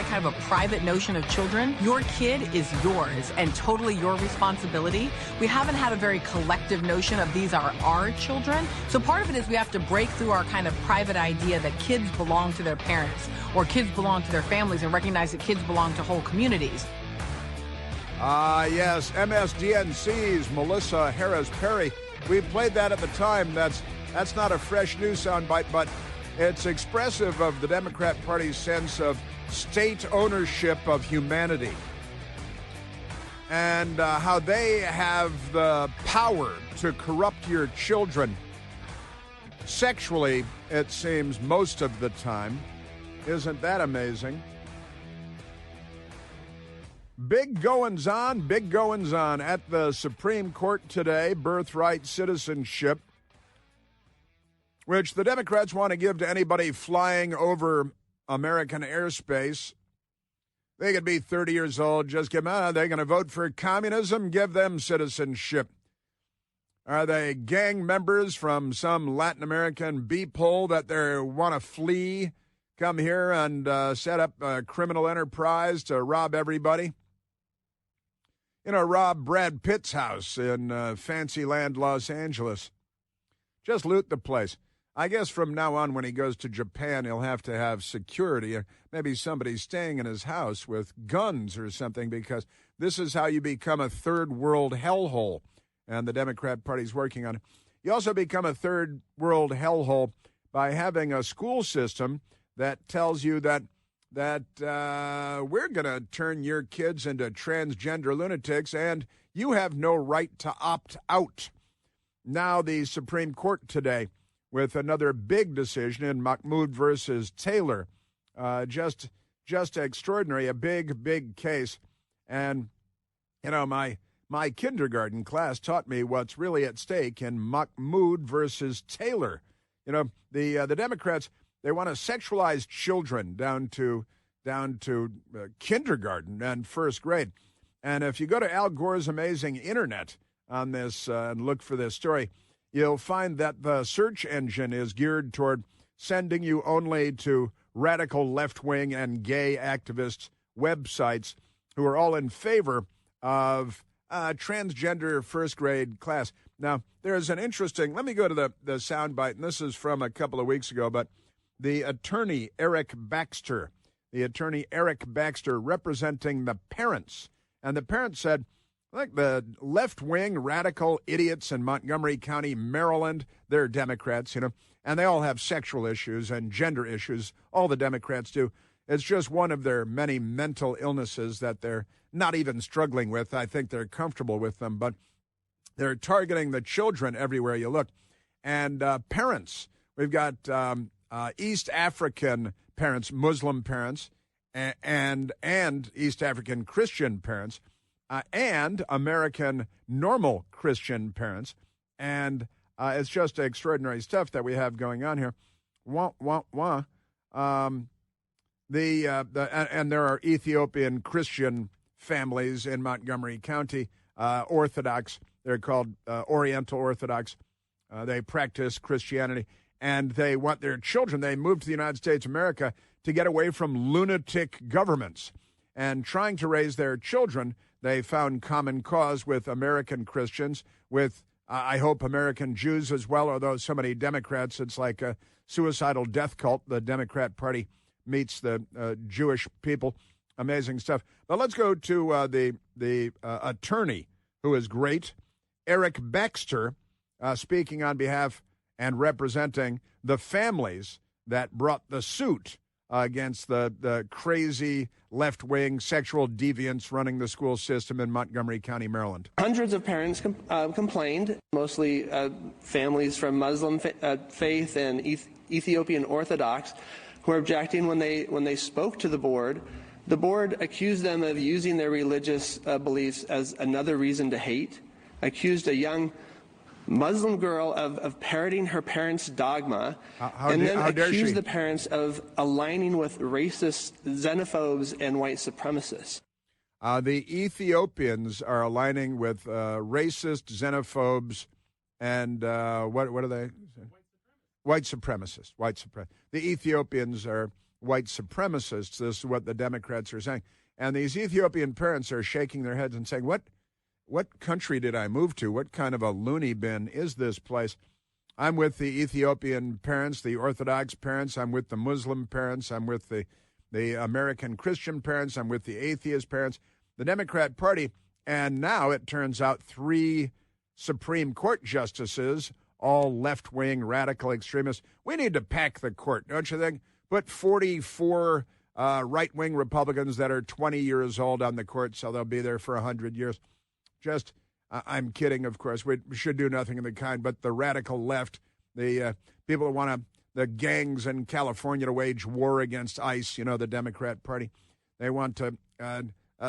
like kind of a private notion of children. Your kid is yours and totally your responsibility. We haven't had a very collective notion of these are our children. So part of it is we have to break through our kind of private idea that kids belong to their parents or kids belong to their families and recognize that kids belong to whole communities. Yes, MSDNC's Melissa Harris Perry. We played that at the time. That's not a fresh news soundbite, but it's expressive of the Democrat Party's sense of state ownership of humanity and how they have the power to corrupt your children sexually, it seems, most of the time. Isn't that amazing? Big goings on at the Supreme Court today, birthright citizenship, which the Democrats want to give to anybody flying over American airspace. They could be 30 years old, just give them, are they going to vote for communism? Give them citizenship. Are they gang members from some Latin American beephole that they want to flee, come here and set up a criminal enterprise to rob everybody? Rob Brad Pitt's house in Fancyland, Los Angeles. Just loot the place. I guess from now on, when he goes to Japan, he'll have to have security. Or maybe somebody staying in his house with guns or something, because this is how you become a third world hellhole. And the Democrat Party's working on it. You also become a third world hellhole by having a school system that tells you that we're going to turn your kids into transgender lunatics, and you have no right to opt out. Now the Supreme Court today with another big decision in Mahmoud versus Taylor. Just extraordinary, a big case. And, my kindergarten class taught me what's really at stake in Mahmoud versus Taylor. The Democrats, they want to sexualize children down to kindergarten and first grade. And if you go to Al Gore's amazing internet on this and look for this story, you'll find that the search engine is geared toward sending you only to radical left-wing and gay activist websites who are all in favor of transgender first grade class. Now, there's an interesting, let me go to the soundbite, and this is from a couple of weeks ago, but the attorney Eric Baxter representing the parents. And the parents said, look, the left-wing radical idiots in Montgomery County, Maryland, they're Democrats, and they all have sexual issues and gender issues. All the Democrats do. It's just one of their many mental illnesses that they're not even struggling with. I think they're comfortable with them, but they're targeting the children everywhere you look. And parents, we've got East African parents, Muslim parents, and East African Christian parents, and American normal Christian parents. And it's just extraordinary stuff that we have going on here. And there are Ethiopian Christian families in Montgomery County, Orthodox. They're called Oriental Orthodox. They practice Christianity, and they want their children. They moved to the United States of America to get away from lunatic governments. And trying to raise their children, they found common cause with American Christians, with, I hope, American Jews as well, although so many Democrats, it's like a suicidal death cult. The Democrat Party meets the Jewish people. Amazing stuff. But let's go to the attorney, who is great, Eric Baxter, speaking on behalf and representing the families that brought the suit against the crazy left-wing sexual deviants running the school system in Montgomery County, Maryland. Hundreds of parents complained, mostly families from Muslim faith and Ethiopian Orthodox, who are objecting when they spoke to the board. The board accused them of using their religious beliefs as another reason to hate, accused a young Muslim girl of parroting her parents' dogma, and then accused the parents of aligning with racist xenophobes and white supremacists. The Ethiopians are aligning with racist xenophobes and what are they? White supremacists. The Ethiopians are white supremacists. This is what the Democrats are saying. And these Ethiopian parents are shaking their heads and saying, what country did I move to? What kind of a loony bin is this place? I'm with the Ethiopian parents, the Orthodox parents. I'm with the Muslim parents. I'm with the American Christian parents. I'm with the atheist parents, the Democrat Party. And now it turns out 3 Supreme Court justices, all left-wing radical extremists. We need to pack the court, don't you think? Put 44 right-wing Republicans that are 20 years old on the court, so they'll be there for 100 years. Just, I'm kidding, of course. We should do nothing of the kind, but the radical left, the people who want the gangs in California to wage war against ICE, the Democrat Party, they want to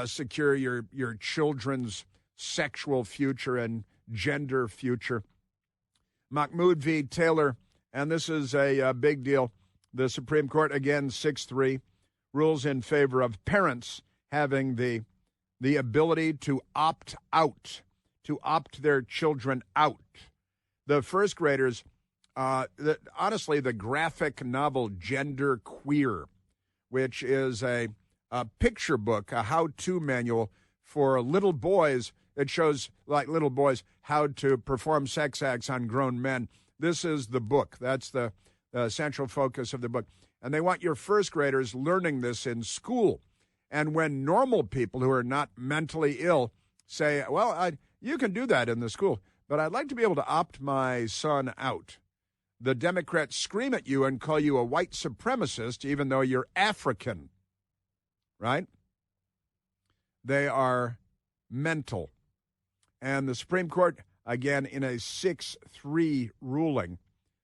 secure your children's sexual future and gender future. Mahmoud v. Taylor, and this is a big deal. The Supreme Court, again, 6-3, rules in favor of parents having the ability to opt out, to opt their children out. The first graders, honestly, the graphic novel Gender Queer, which is a picture book, a how-to manual for little boys. It shows, like little boys, how to perform sex acts on grown men. This is the book. That's the central focus of the book. And they want your first graders learning this in school. And when normal people who are not mentally ill say, well, you can do that in the school, but I'd like to be able to opt my son out, the Democrats scream at you and call you a white supremacist even though you're African, right? They are mental. And the Supreme Court, again, in a 6-3 ruling,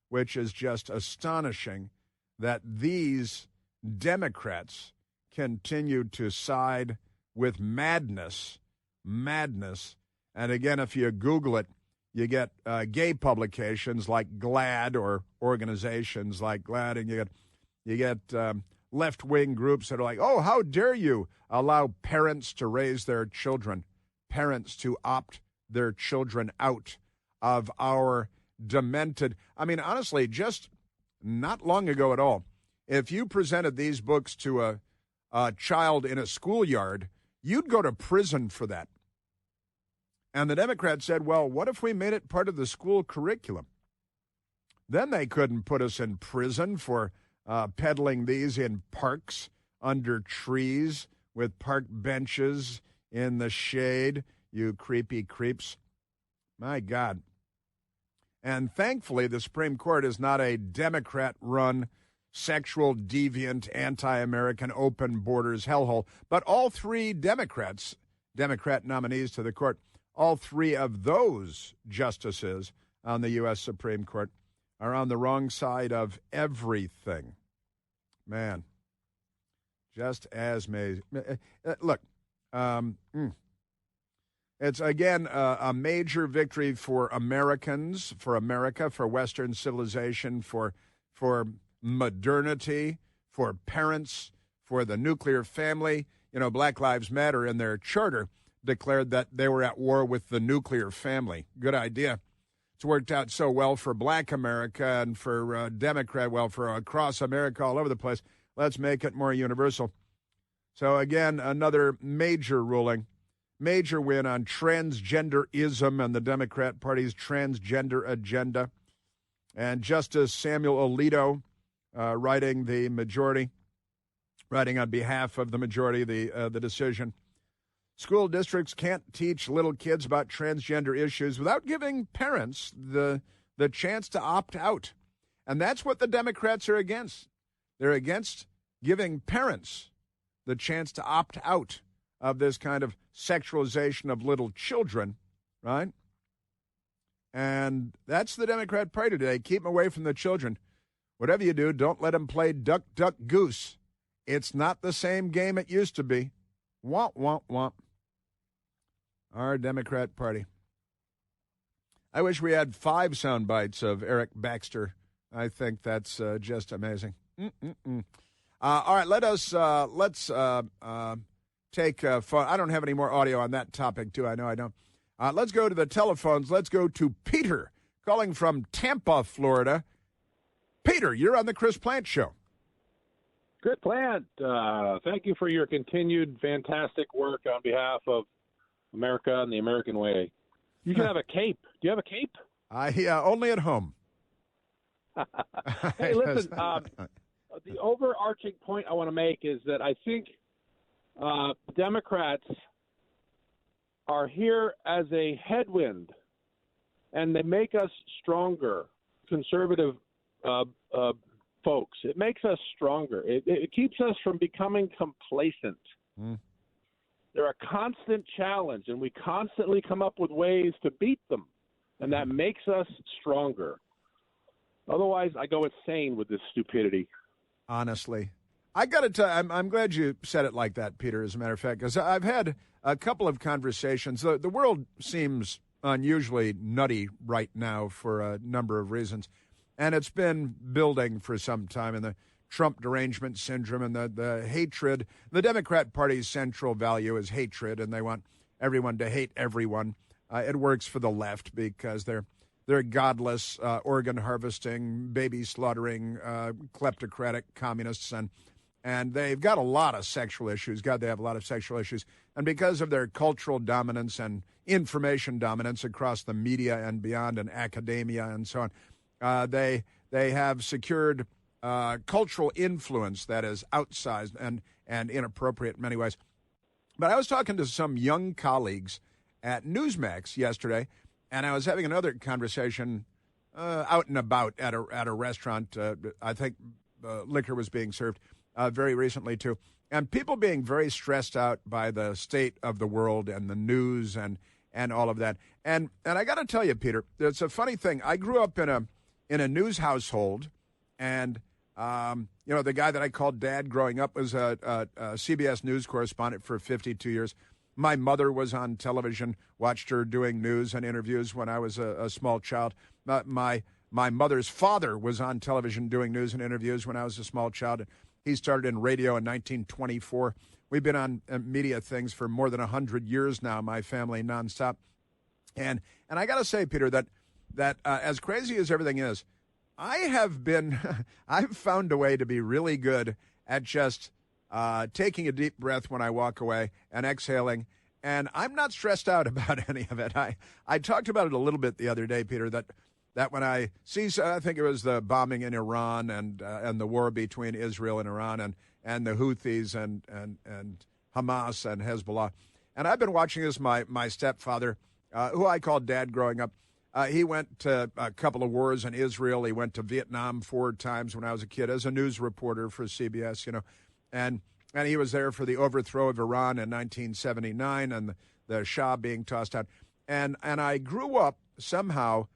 which is just astonishing that these Democrats continue to side with madness. And again, if you Google it, you get gay publications like GLAAD or organizations like GLAAD, and you get left-wing groups that are like, oh, how dare you allow parents to raise their children, parents to opt their children out of our demented. I mean, honestly, just not long ago at all, if you presented these books to a child in a schoolyard, you'd go to prison for that. And the Democrats said, well, what if we made it part of the school curriculum? Then they couldn't put us in prison for peddling these in parks under trees with park benches in the shade, you creepy creeps. My God. And thankfully, the Supreme Court is not a Democrat-run, sexual, deviant, anti-American, open borders hellhole. But all 3 Democrat nominees to the court, all 3 of those justices on the U.S. Supreme Court are on the wrong side of everything. Man, just as amazing. Look, it's, again, a major victory for Americans, for America, for Western civilization, for modernity, for parents, for the nuclear family. Black Lives Matter in their charter declared that they were at war with the nuclear family. Good idea. It's worked out so well for Black America and for Democrat, for across America, all over the place. Let's make it more universal. So, again, another major ruling. Major win on transgenderism and the Democrat Party's transgender agenda. And Justice Samuel Alito writing on behalf of the majority, the decision. School districts can't teach little kids about transgender issues without giving parents the chance to opt out. And that's what the Democrats are against. They're against giving parents the chance to opt out of this kind of sexualization of little children, right? And that's the Democrat Party today. Keep them away from the children. Whatever you do, don't let them play duck, duck, goose. It's not the same game it used to be. Womp, womp, womp. Our Democrat Party. I wish we had 5 sound bites of Eric Baxter. I think that's just amazing. All right, let's take phone. I don't have any more audio on that topic, do I? No, I don't. Let's go to the telephones. Let's go to Peter, calling from Tampa, Florida. Peter, you're on the Chris Plant Show. Good plan. Thank you for your continued fantastic work on behalf of America and the American way. You can have a cape. Do you have a cape? Only at home. Hey, listen, the overarching point I want to make is that I think Democrats are here as a headwind, and they make us stronger, conservative folks. It makes us stronger. It keeps us from becoming complacent. They're a constant challenge, and we constantly come up with ways to beat them, and that makes us stronger. Otherwise, I go insane with this stupidity. Honestly. I got to tell you, I'm glad you said it like that, Peter, as a matter of fact, because I've had a couple of conversations. The world seems unusually nutty right now for a number of reasons, and it's been building for some time, and the Trump derangement syndrome and the hatred. The Democrat Party's central value is hatred, and they want everyone to hate everyone. It works for the left because they're godless, organ harvesting, baby slaughtering, kleptocratic communists, and they've got a lot of sexual issues. God, they have a lot of sexual issues. And because of their cultural dominance and information dominance across the media and beyond and academia and so on, they have secured cultural influence that is outsized and inappropriate in many ways. But I was talking to some young colleagues at Newsmax yesterday, and I was having another conversation out and about at a restaurant. I think liquor was being served very recently, too. And people being very stressed out by the state of the world and the news and all of that. And I got to tell you, Peter, it's a funny thing. I grew up in a news household, and the guy that I called Dad growing up was a CBS News correspondent for 52 years. My mother was on television, watched her doing news and interviews when I was a small child. My mother's father was on television doing news and interviews when I was a small child. He started in radio in 1924. We've been on media things for more than 100 years now, my family, nonstop. And I got to say, Peter, that as crazy as everything is, I've found a way to be really good at just taking a deep breath when I walk away and exhaling, and I'm not stressed out about any of it. I talked about it a little bit the other day, Peter, that when I see, I think it was the bombing in Iran and the war between Israel and Iran and the Houthis and Hamas and Hezbollah, and I've been watching this. My stepfather, who I called Dad growing up, he went to a couple of wars in Israel. He went to Vietnam 4 times when I was a kid as a news reporter for CBS, and he was there for the overthrow of Iran in 1979 and the Shah being tossed out. And I grew up somehow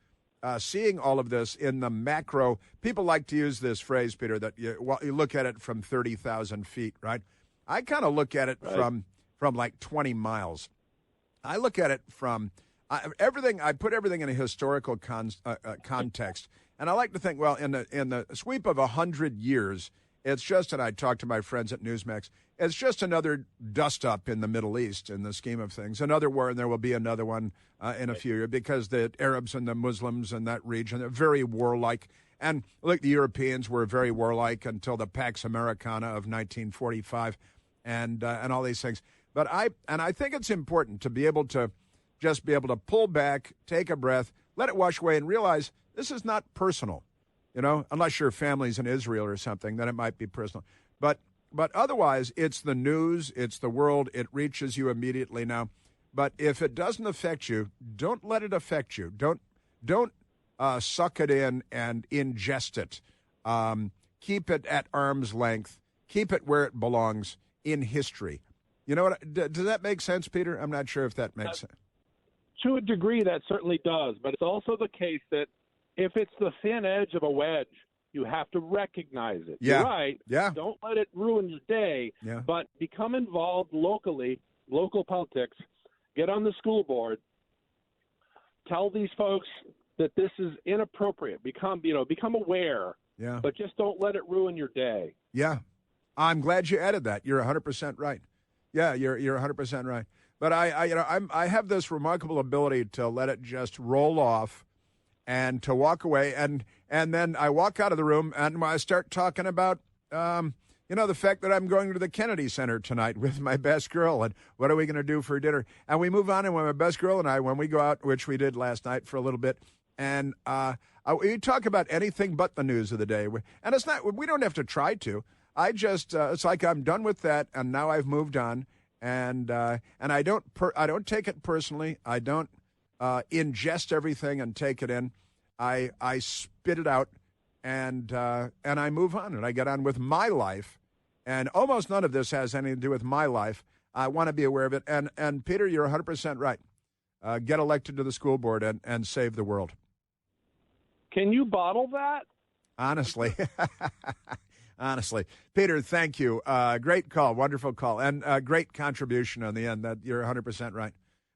seeing all of this in the macro. People like to use this phrase, Peter, that you look at it from 30,000 feet, right? I kind of look at it from like 20 miles. I look at it from everything. I put everything in a historical context, and I like to think, well, in the sweep of 100 years, it's just, and I talked to my friends at Newsmax, it's just another dust-up in the Middle East in the scheme of things. Another war, and there will be another one in a few years, because the Arabs and the Muslims in that region are very warlike. And look, the Europeans were very warlike until the Pax Americana of 1945 and all these things. But I think it's important to be able to just be able to pull back, take a breath, let it wash away, and realize this is not personal. Unless your family's in Israel or something, then it might be personal. But otherwise, it's the news, it's the world, it reaches you immediately now. But if it doesn't affect you, don't let it affect you. Don't suck it in and ingest it. Keep it at arm's length. Keep it where it belongs in history. You know what? Does that make sense, Peter? I'm not sure if that makes sense. To a degree, that certainly does. But it's also the case that if it's the thin edge of a wedge, you have to recognize it. Yeah. You're right. Yeah. Don't let it ruin your day. Yeah. But become involved locally, local politics. Get on the school board. Tell these folks that this is inappropriate. Become aware. Yeah. But just don't let it ruin your day. Yeah. I'm glad you added that. You're 100% right. Yeah, you're 100% right. But I have this remarkable ability to let it just roll off and to walk away, and then I walk out of the room and I start talking about You know, the fact that I'm going to the Kennedy Center tonight with my best girl, and what are we going to do for dinner? And we move on, and when my best girl and I, when we go out, which we did last night for a little bit, and we talk about anything but the news of the day. And it's not, we don't have to try to. I just, it's like I'm done with that, and now I've moved on, and I don't take it personally. I don't ingest everything and take it in. I spit it out. And I move on, and I get on with my life. And almost none of this has anything to do with my life. I want to be aware of it. And Peter, you're 100% right. Get elected to the school board and save the world. Can you bottle that? Honestly. Honestly. Peter, thank you. Great call, wonderful call, and great contribution on the end. That you're 100% right.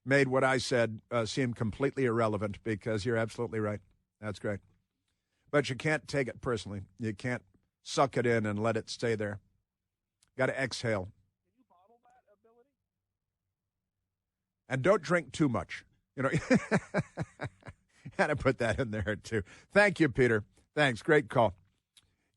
Made what I said seem completely irrelevant because you're absolutely right. That's great. But you can't take it personally. You can't suck it in and let it stay there. Got to exhale. Can you bottle that ability? And don't drink too much. You know, got to put that in there too. Thank you, Peter. Thanks. Great call.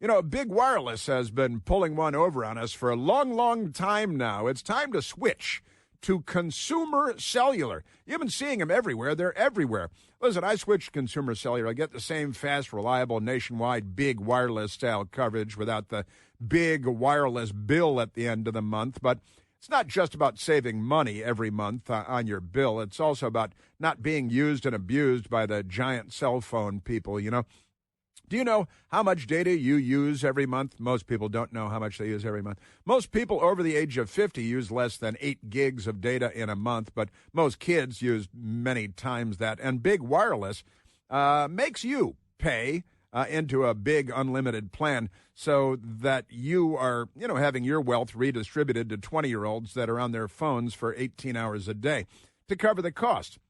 You know, Big Wireless has been pulling one over on us for a long, long time now. It's time to switch to Consumer Cellular. You've been seeing them everywhere. They're everywhere. Listen, I switched to Consumer Cellular. I get the same fast, reliable, nationwide, big wireless-style coverage without the big wireless bill at the end of the month. But it's not just about saving money every month on your bill. It's also about not being used and abused by the giant cell phone people, you know. Do you know how much data you use every month? Most people don't know how much they use every month. Most people over the age of 50 use less than 8 gigs of data in a month, but most kids use many times that. And Big Wireless makes you pay into a big unlimited plan so that you are, you know, having your wealth redistributed to 20-year-olds that are on their phones for 18 hours a day to cover the cost.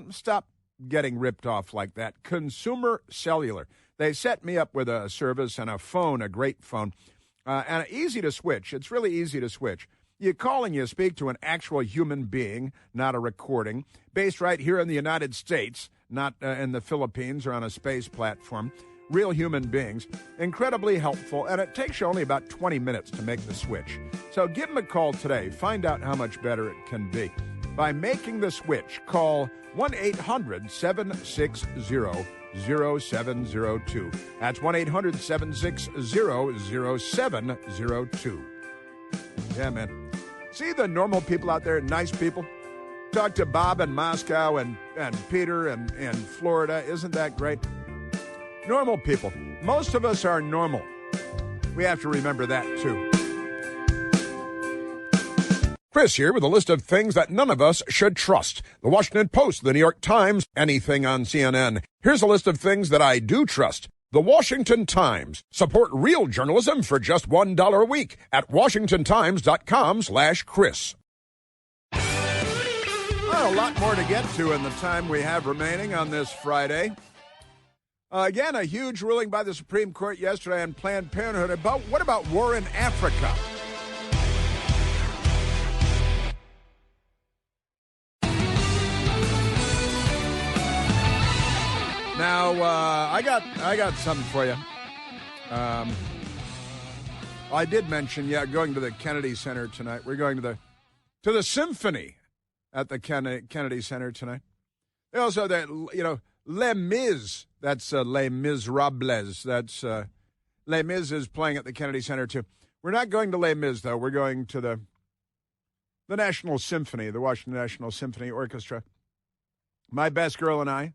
Stop getting ripped off like that. Consumer Cellular. They set me up with a service and a phone, a great phone, and easy to switch. It's really easy to switch. You call and you speak to an actual human being, not a recording, based right here in the United States, not in the Philippines or on a space platform. Real human beings. Incredibly helpful, and it takes you only about 20 minutes to make the switch. So give them a call today. Find out how much better it can be. By making the switch, call 1-800-760-0702. That's 1-800-760-0702. Yeah, man. See the normal people out there, nice people? Talk to Bob in Moscow and Peter in Florida. Isn't that great? Normal people. Most of us are normal. We have to remember that, too. Chris here with a list of things that none of us should trust. The Washington Post, the New York Times, anything on CNN. Here's a list of things that I do trust. The Washington Times. Support real journalism for just $1 a week at washingtontimes.com/Chris. Well, a lot more to get to in the time we have remaining on this Friday. Again, a huge ruling by the Supreme Court yesterday on Planned Parenthood. What about war in Africa? Now, I got something for you. I did mention, going to the Kennedy Center tonight. We're going to the symphony at the Kennedy Center tonight. Also, Les Mis. That's Les Miserables. That's Les Mis is playing at the Kennedy Center too. We're not going to Les Mis though. We're going to the National Symphony, the Washington National Symphony Orchestra. My best girl and I.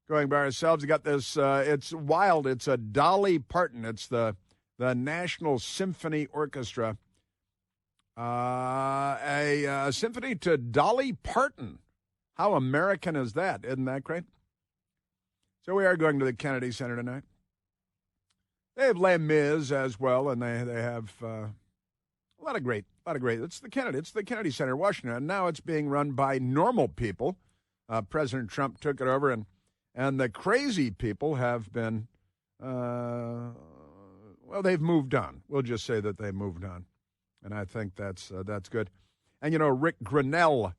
Going by ourselves, we got this. It's wild. It's a Dolly Parton. It's the National Symphony Orchestra. A symphony to Dolly Parton. How American is that? Isn't that great? So we are going to the Kennedy Center tonight. They have Les Mis as well, and they have a lot of great. It's the Kennedy Center, Washington. And now it's being run by normal people. President Trump took it over, and the crazy people have been, they've moved on. We'll just say that they moved on. And I think that's good. And, Rick Grenell,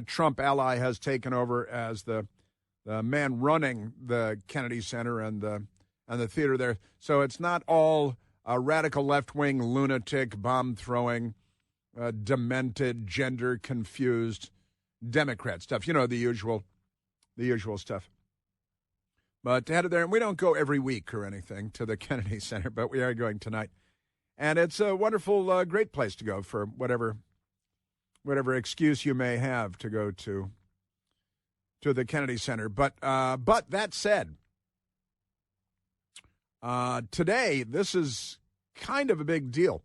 Trump ally, has taken over as the man running the Kennedy Center and the and the theater there. So it's not all radical left-wing, lunatic, bomb-throwing, demented, gender-confused Democrat stuff. You know, the usual stuff. But to head there, and we don't go every week or anything to the Kennedy Center, but we are going tonight. And it's a wonderful, great place to go for whatever excuse you may have to go to the Kennedy Center. But that said, today, this is kind of a big deal.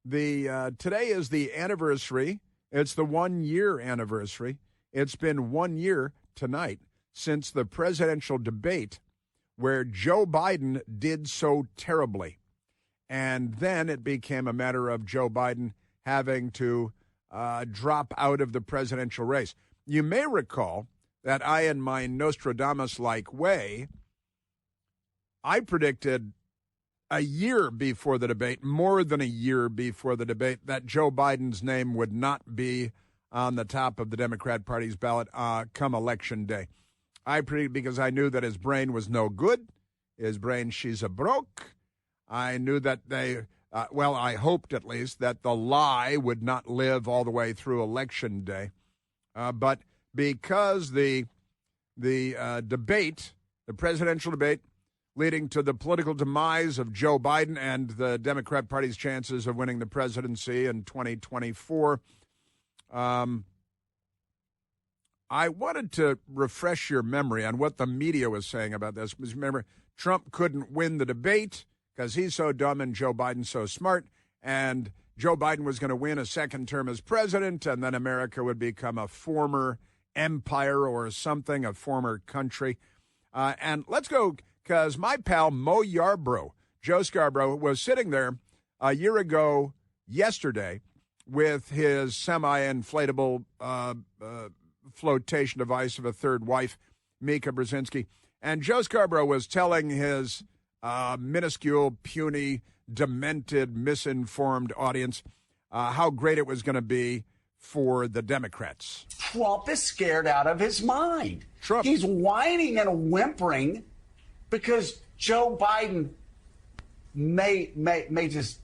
Today is the anniversary. It's the 1-year anniversary. It's been 1 year tonight since the presidential debate where Joe Biden did so terribly. And then it became a matter of Joe Biden having to drop out of the presidential race. You may recall that I, in my Nostradamus-like way, I predicted a year before the debate, more than a year before the debate, that Joe Biden's name would not be on the top of the Democrat Party's ballot come Election Day. I predicted because I knew that his brain was no good. His brain, she's a broke. I knew that I hoped at least that the lie would not live all the way through Election Day. But because the debate, the presidential debate, leading to the political demise of Joe Biden and the Democrat Party's chances of winning the presidency in 2024, I wanted to refresh your memory on what the media was saying about this. Because remember, Trump couldn't win the debate because he's so dumb and Joe Biden's so smart, and Joe Biden was going to win a second term as president, and then America would become a former empire or something, a former country. And let's go, because my pal Mo Yarbrough, Joe Scarborough, was sitting there a year ago yesterday with his semi-inflatable flotation device of a third wife, Mika Brzezinski. And Joe Scarborough was telling his minuscule, puny, demented, misinformed audience how great it was going to be for the Democrats. Trump is scared out of his mind. Trump. He's whining and whimpering because Joe Biden may just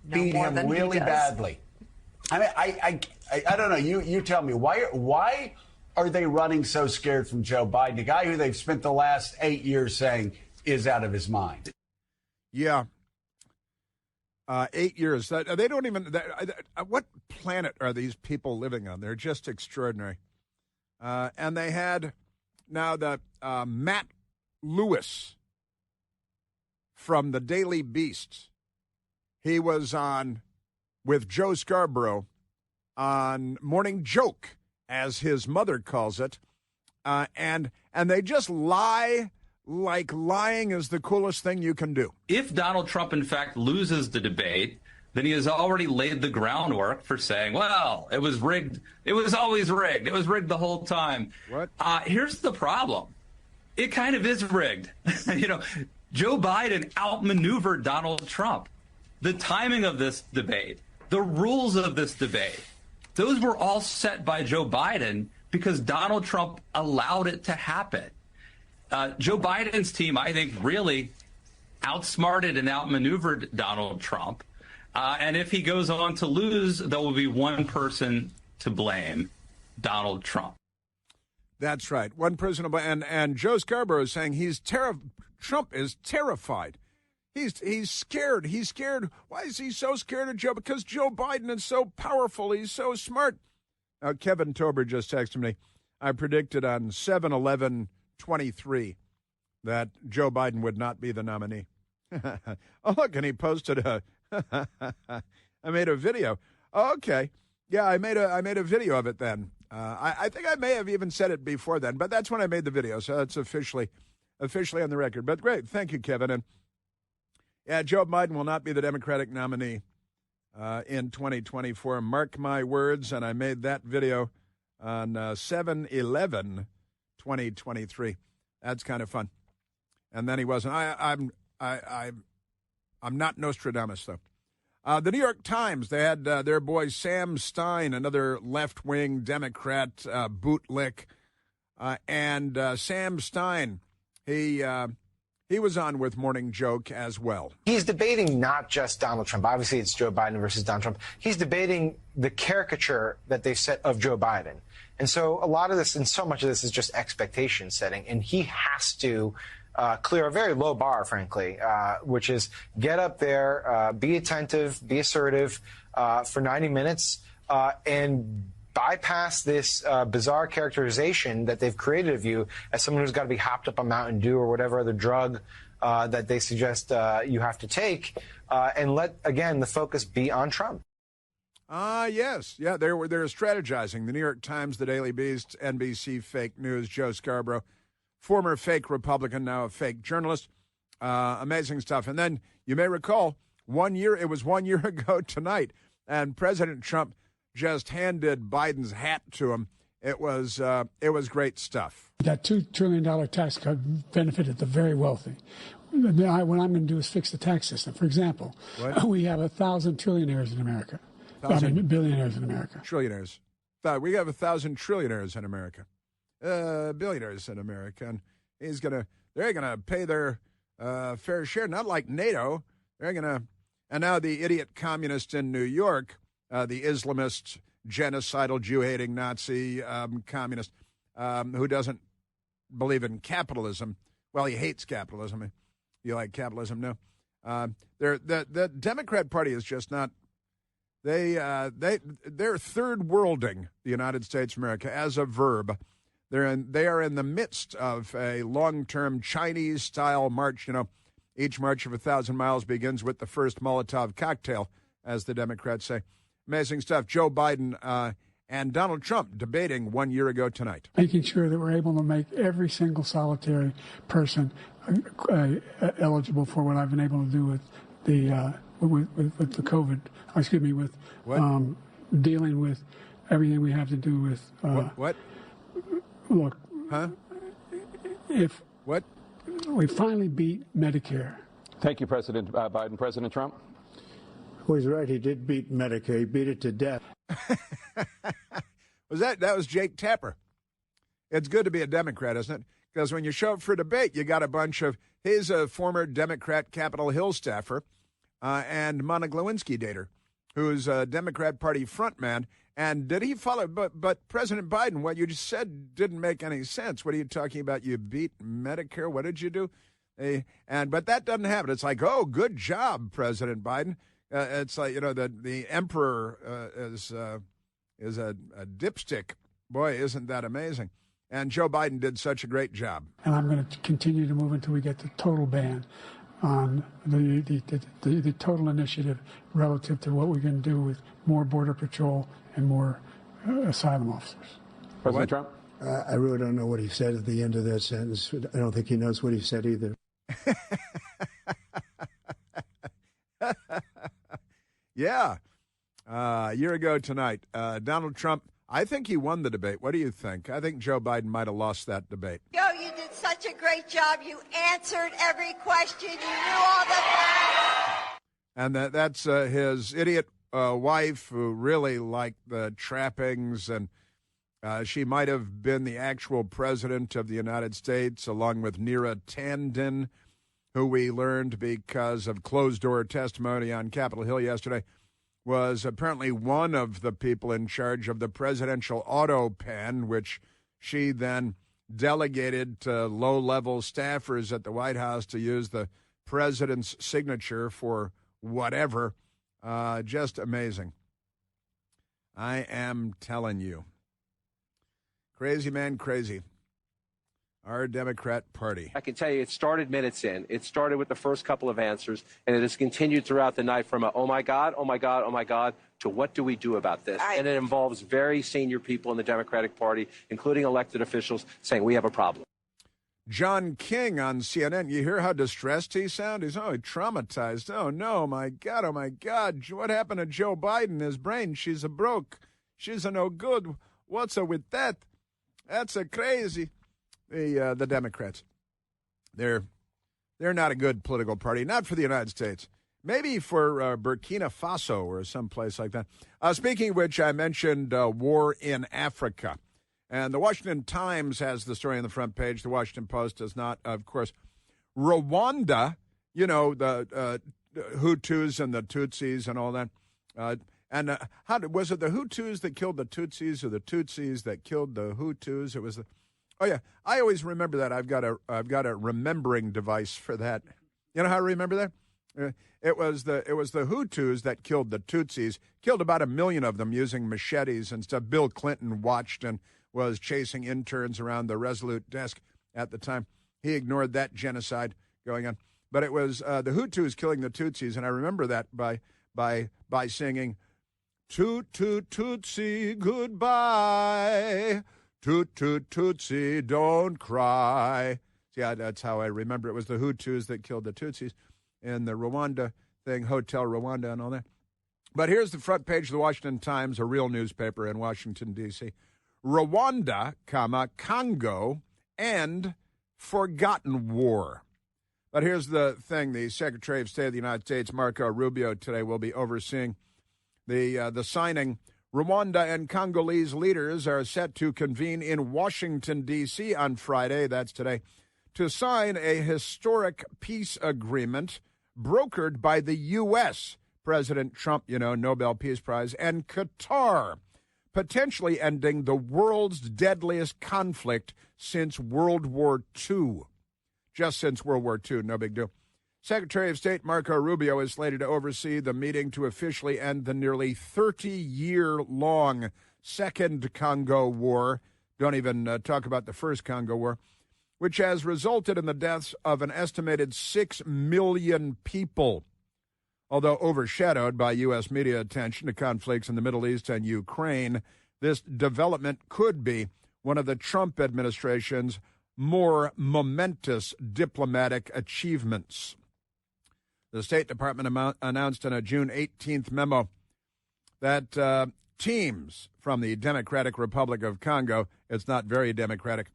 beat him really badly. I mean, I don't know. You tell me, why are they running so scared from Joe Biden, a guy who they've spent the last 8 years saying is out of his mind? Yeah. 8 years. They don't even. What planet are these people living on? They're just extraordinary. And they had now the Matt Lewis from the Daily Beast. He was on with Joe Scarborough on Morning Joke, as his mother calls it, and they just lie like lying is the coolest thing you can do. If Donald Trump, in fact, loses the debate, then he has already laid the groundwork for saying, well, it was rigged. It was always rigged. It was rigged the whole time. What? Here's the problem. It kind of is rigged. Joe Biden outmaneuvered Donald Trump. The timing of this debate, the rules of this debate, those were all set by Joe Biden because Donald Trump allowed it to happen. Joe Biden's team, I think, really outsmarted and outmaneuvered Donald Trump. And if he goes on to lose, there will be one person to blame, Donald Trump. That's right. One person to blame. And Joe Scarborough is saying Trump is terrified. He's scared. He's scared. Why is he so scared of Joe? Because Joe Biden is so powerful. He's so smart. Now, Kevin Tober just texted me. I predicted on 7/11/23 that Joe Biden would not be the nominee. Oh, look, and he posted I made a video. Oh, okay. Yeah, I made a video of it then. I think I may have even said it before then, but that's when I made the video, so it's officially on the record. But great. Thank you, Kevin. And yeah, Joe Biden will not be the Democratic nominee in 2024. Mark my words, and I made that video on 7/11/2023. That's kind of fun. And then he wasn't. I'm not Nostradamus, though. The New York Times, they had their boy Sam Stein, another left-wing Democrat bootlick. And Sam Stein, he He was on with Morning Joke as well. He's debating not just Donald Trump. Obviously, it's Joe Biden versus Donald Trump. He's debating the caricature that they've set of Joe Biden. And so a lot of this and so much of this is just expectation setting. And he has to clear a very low bar, frankly, which is get up there, be attentive, be assertive for 90 minutes, and bypass this bizarre characterization that they've created of you as someone who's got to be hopped up on Mountain Dew or whatever other drug that they suggest you have to take, and let, again, the focus be on Trump. Yes. Yeah, they're strategizing. The New York Times, the Daily Beast, NBC Fake News, Joe Scarborough, former fake Republican, now a fake journalist. Amazing stuff. And then you may recall it was 1 year ago tonight, and President Trump just handed Biden's hat to him. It was great stuff. That $2 trillion tax cut benefited the very wealthy. What I'm going to do is fix the tax system. For example, we have 1,000 trillionaires in America. Billionaires in America. Trillionaires. We have 1,000 trillionaires in America. Billionaires in America. And they're gonna pay their fair share, not like NATO. And now the idiot communist in New York, the Islamist, genocidal, Jew-hating Nazi communist who doesn't believe in capitalism. Well, he hates capitalism. You like capitalism? No. The Democrat Party is just not. They're third-worlding the United States of America as a verb. They are in the midst of a long-term Chinese-style march. You know, each march of 1,000 miles begins with the first Molotov cocktail, as the Democrats say. Amazing stuff. Joe Biden and Donald Trump debating 1 year ago tonight. Making sure that we're able to make every single solitary person eligible for what I've been able to do with the the COVID. Dealing with everything we have to do with. What? Look. Huh? If what? We finally beat Medicare. Thank you, President Biden. President Trump? Well, he's right. He did beat Medicare. He beat it to death. That was Jake Tapper. It's good to be a Democrat, isn't it? Because when you show up for debate, you got a bunch of he's a former Democrat Capitol Hill staffer and Monica Lewinsky dater, who's a Democrat Party frontman. And did he follow? But President Biden, what you just said didn't make any sense. What are you talking about? You beat Medicare. What did you do? But that doesn't happen. It's like, oh, good job, President Biden. It's like, you know, the emperor is a dipstick. Boy, isn't that amazing? And Joe Biden did such a great job. And I'm going to continue to move until we get the total ban on the total initiative relative to what we're going to do with more Border Patrol and more asylum officers. President Trump? I really don't know what he said at the end of that sentence. I don't think he knows what he said either. Yeah. A year ago tonight, Donald Trump, I think he won the debate. What do you think? I think Joe Biden might have lost that debate. Joe, you did such a great job. You answered every question. You knew all the facts. And that's his idiot wife who really liked the trappings, and she might have been the actual president of the United States, along with Neera Tanden, who we learned because of closed-door testimony on Capitol Hill yesterday, was apparently one of the people in charge of the presidential auto pen, which she then delegated to low-level staffers at the White House to use the president's signature for whatever. Just amazing. I am telling you. Crazy man, crazy. Our Democrat Party. I can tell you it started minutes in. It started with the first couple of answers, and it has continued throughout the night from oh, my God, oh, my God, oh, my God, to what do we do about this? And it involves very senior people in the Democratic Party, including elected officials, saying we have a problem. John King on CNN. You hear how distressed he sounds? He's traumatized. Oh, no, my God, oh, my God. What happened to Joe Biden? His brain, she's a broke. She's a no good. What's up with that? That's a crazy. The Democrats, they're not a good political party, not for the United States. Maybe for Burkina Faso or someplace like that. Speaking of which, I mentioned war in Africa. And the Washington Times has the story on the front page. The Washington Post does not, of course. Rwanda, you know, the Hutus and the Tutsis and all that. Was it the Hutus that killed the Tutsis or the Tutsis that killed the Hutus? It was the. Oh yeah, I always remember that. I've got a remembering device for that. You know how I remember that? It was the Hutus that killed the Tutsis. Killed about 1 million of them using machetes and stuff. Bill Clinton watched and was chasing interns around the Resolute desk at the time. He ignored that genocide going on. But it was the Hutus killing the Tutsis, and I remember that by singing, "Toot toot Tutsi goodbye, toot toot Tutsi don't cry." Yeah, that's how I remember it. Was the Hutus that killed the Tutsis, and the Rwanda thing, Hotel Rwanda, and all that. But here's the front page of the Washington Times, a real newspaper in Washington D.C. Rwanda, Congo, and forgotten war. But here's the thing. The Secretary of State of the United States, Marco Rubio, today will be overseeing the signing. Rwanda and Congolese leaders are set to convene in Washington, D.C. on Friday, that's today, to sign a historic peace agreement brokered by the U.S., President Trump, you know, Nobel Peace Prize, and Qatar, potentially ending the world's deadliest conflict since World War II. Just since World War II, no big deal. Secretary of State Marco Rubio is slated to oversee the meeting to officially end the nearly 30-year-long Second Congo War. Don't even talk about the First Congo War, which has resulted in the deaths of an estimated 6 million people. Although overshadowed by U.S. media attention to conflicts in the Middle East and Ukraine, this development could be one of the Trump administration's more momentous diplomatic achievements. The State Department announced in a June 18th memo that teams from the Democratic Republic of Congo, it's not very democratic,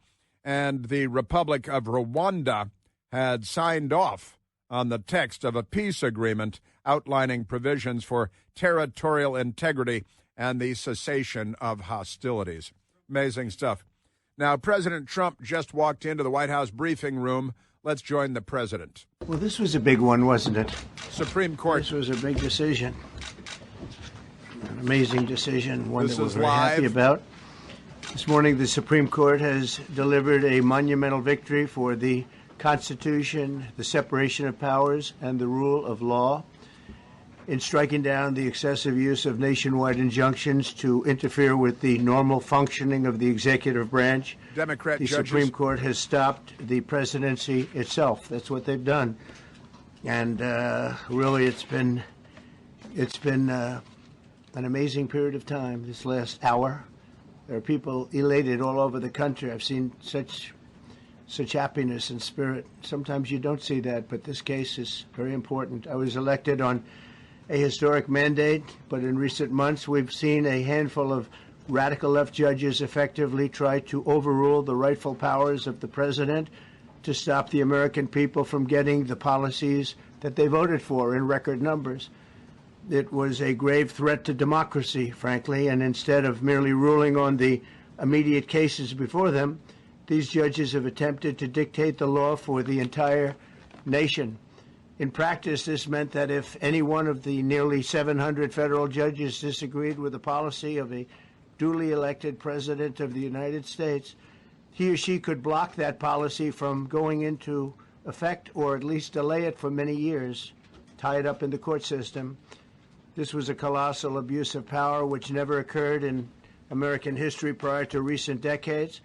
and the Republic of Rwanda had signed off on the text of a peace agreement outlining provisions for territorial integrity and the cessation of hostilities. Amazing stuff. Now, President Trump just walked into the White House briefing room. Let's join the president. Well, this was a big one, wasn't it? Supreme Court. This was a big decision. An amazing decision, one this that we're very live. Happy about. This morning, the Supreme Court has delivered a monumental victory for the Constitution, the separation of powers, and the rule of law in striking down the excessive use of nationwide injunctions to interfere with the normal functioning of the executive branch. Democrat the judges. Supreme Court has stopped the presidency itself. That's what they've done. And really, it's been an amazing period of time this last hour. There are people elated all over the country. I've seen such happiness and spirit. Sometimes you don't see that, but this case is very important. I was elected on a historic mandate, but in recent months we've seen a handful of radical left judges effectively try to overrule the rightful powers of the president to stop the American people from getting the policies that they voted for in record numbers. It was a grave threat to democracy, frankly, and instead of merely ruling on the immediate cases before them, these judges have attempted to dictate the law for the entire nation. In practice, this meant that if any one of the nearly 700 federal judges disagreed with the policy of a duly elected president of the United States, he or she could block that policy from going into effect or at least delay it for many years, tie it up in the court system. This was a colossal abuse of power which never occurred in American history prior to recent decades.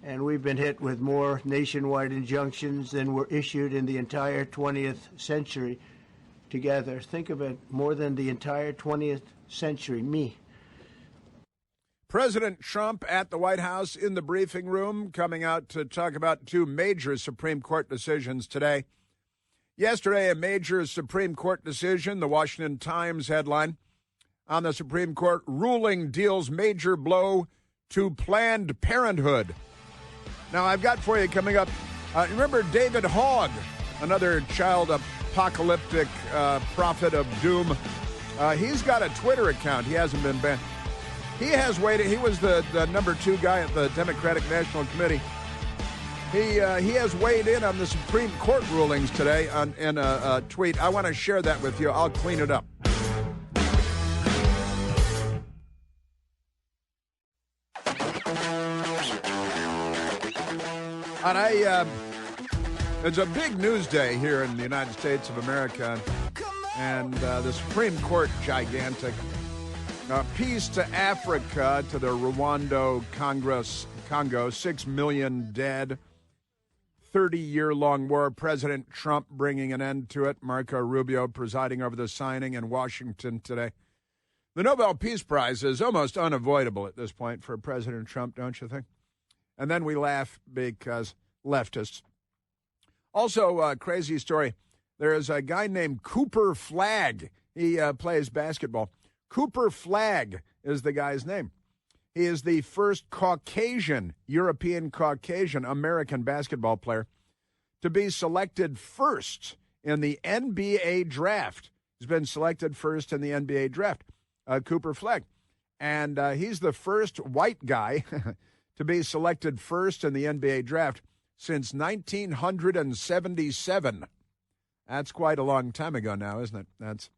And we've been hit with more nationwide injunctions than were issued in the entire 20th century together. Think of it, more than the entire 20th century, me. President Trump at the White House in the briefing room, coming out to talk about two major Supreme Court decisions today. Yesterday, a major Supreme Court decision, the Washington Times headline, on the Supreme Court ruling deals major blow to Planned Parenthood. Now, I've got for you coming up, remember David Hogg, another child apocalyptic prophet of doom. He's got a Twitter account. He hasn't been banned. He has waited. He was the number 2 guy at the Democratic National Committee. He has weighed in on the Supreme Court rulings today in a tweet. I want to share that with you. I'll clean it up. And it's a big news day here in the United States of America, and the Supreme Court, gigantic. Peace to Africa, to the Rwanda Congo, 6 million dead, 30-year-long war. President Trump bringing an end to it. Marco Rubio presiding over the signing in Washington today. The Nobel Peace Prize is almost unavoidable at this point for President Trump, don't you think? And then we laugh because leftists. Also, a crazy story. There is a guy named Cooper Flagg. He plays basketball. Cooper Flagg is the guy's name. He is the first European Caucasian American basketball player to be selected first in the NBA draft. He's been selected first in the NBA draft, Cooper Flagg. And he's the first white guy to be selected first in the NBA draft since 1977. That's quite a long time ago now, isn't it? That's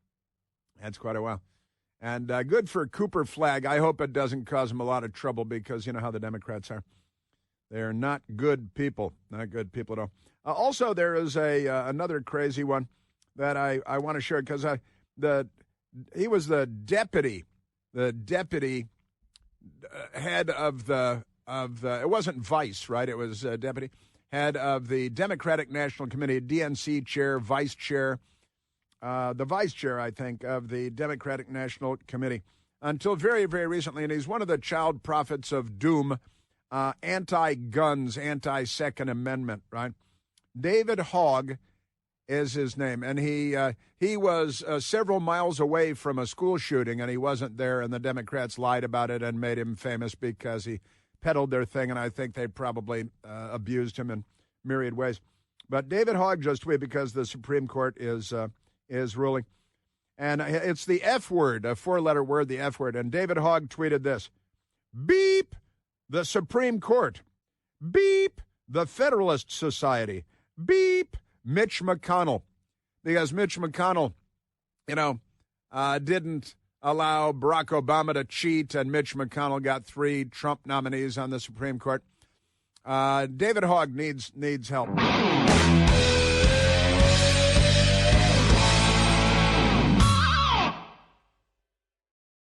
quite a while. And good for Cooper Flagg. I hope it doesn't cause him a lot of trouble because you know how the Democrats are. They're not good people. Not good people at all. Also, there is another crazy one that I want to share because he was the deputy head of the it wasn't vice, right? It was deputy head of the Democratic National Committee, DNC chair, vice chair. The vice chair, I think, of the Democratic National Committee until very, very recently. And he's one of the child prophets of doom, anti-guns, anti-Second Amendment, right? David Hogg is his name. And he was several miles away from a school shooting, and he wasn't there, and the Democrats lied about it and made him famous because he peddled their thing, and I think they probably abused him in myriad ways. But David Hogg just tweeted because the Supreme Court is ruling. And it's the F word, a four-letter word, the F word. And David Hogg tweeted this: beep the Supreme Court. Beep the Federalist Society. Beep Mitch McConnell. Because Mitch McConnell, didn't allow Barack Obama to cheat, and Mitch McConnell got 3 Trump nominees on the Supreme Court. David Hogg needs help.